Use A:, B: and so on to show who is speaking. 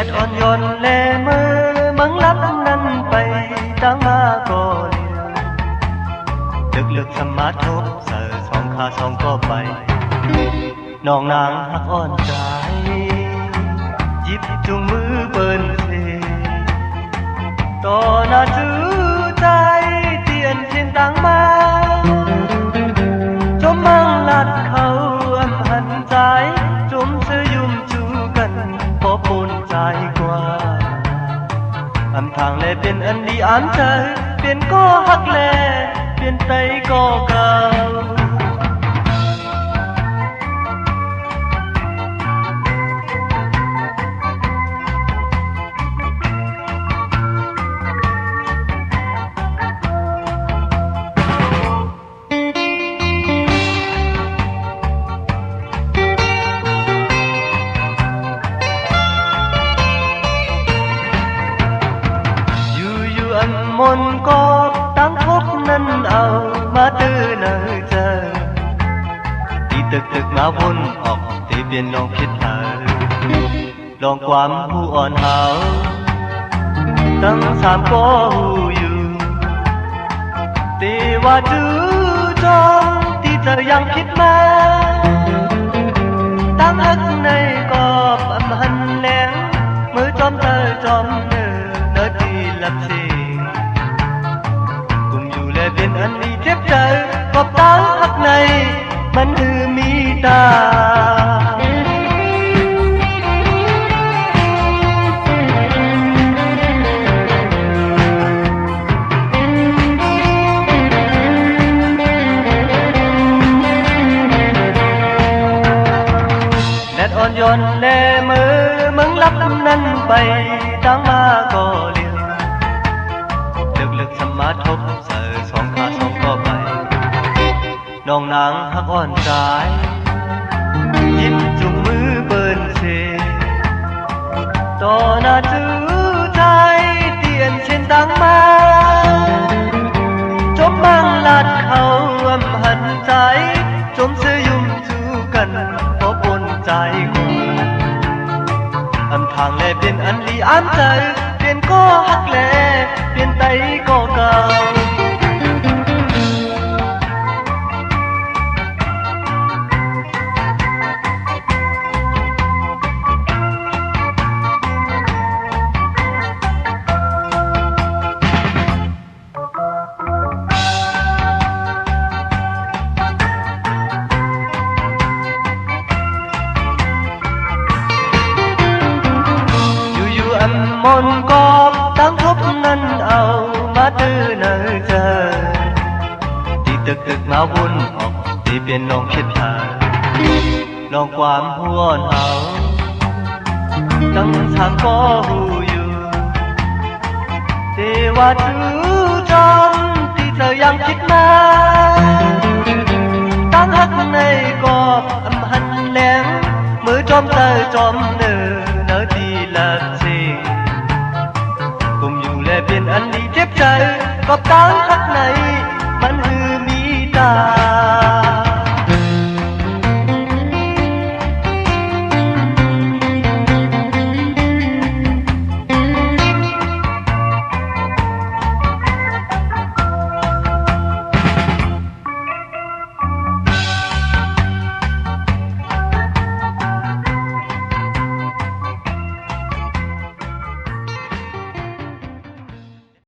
A: ดอ่อนโยนแลมือมังลับนั้นไปตั้งมาก็เลียวลึกๆสมาทบเสือสองขาสองก็ไปน้องนางหักอ่อนใจหยิบจุงมือเปิ้นเทต่อหน้าจื้อใจเตียนเทียนต่างมาจมมังลัดเขาอำหันใจจมเสยยุ่มจูกันพอปูนใจกว่าอำทางแลเป็นอันดีอ่านใจเปลี่ยนก็หักแลเปลี่ยนไปก็เก่ามนก็ตั้งพบนั้นเอามาตื้อเนอเจอที่ตึกมาวนออกที่เปลี่ยนลองคิดหาลองความผู้อ่อนหาวตั้งสามก็หูอยู่ที่ว่าจื้อจอมที่เธอยังคิดมาตั้งหักในกอบอำหันแหลงมือจอมเธอจอมเนื้อที่ลับเสีเป็นอันนี้เจ็บใจกอบตาหักในมันคือมีตาแดดอ่อนโยนแลมือมึงลับนั้นไปตั้งมาก็เลี้ยวลึกๆสมาทบสองขาสองก็ไปน้องนางหักอ่อนใจยิ้มจุงมือเปิ้นเชต่อหน้าจื้อใจเตียนเช่นตั้งมาจบมังลัดเขาอำหันใจจมเสยยุ่มจูกันพอปนใจกูอำทางแลเป็นอันลีอ่านใจเปลี่ยนก็หักแลเปลี่ยนไปก็เก่ามนก็ตั้งพบนั้นเอามาตื้อเนอเจอที่ตึกมาวนออกที่เปลี่ยนลองคิดหาลองความหัวหาวตั้งทางก็หูอยู่ที่ว่าจื้อจอมที่เธอยังคิดมาตั้งหักในกอบอำหันแหลงมือจอมเธอจอมเนอที่ละเชเป็นอันนี้เจ็บใจก็ตั้ง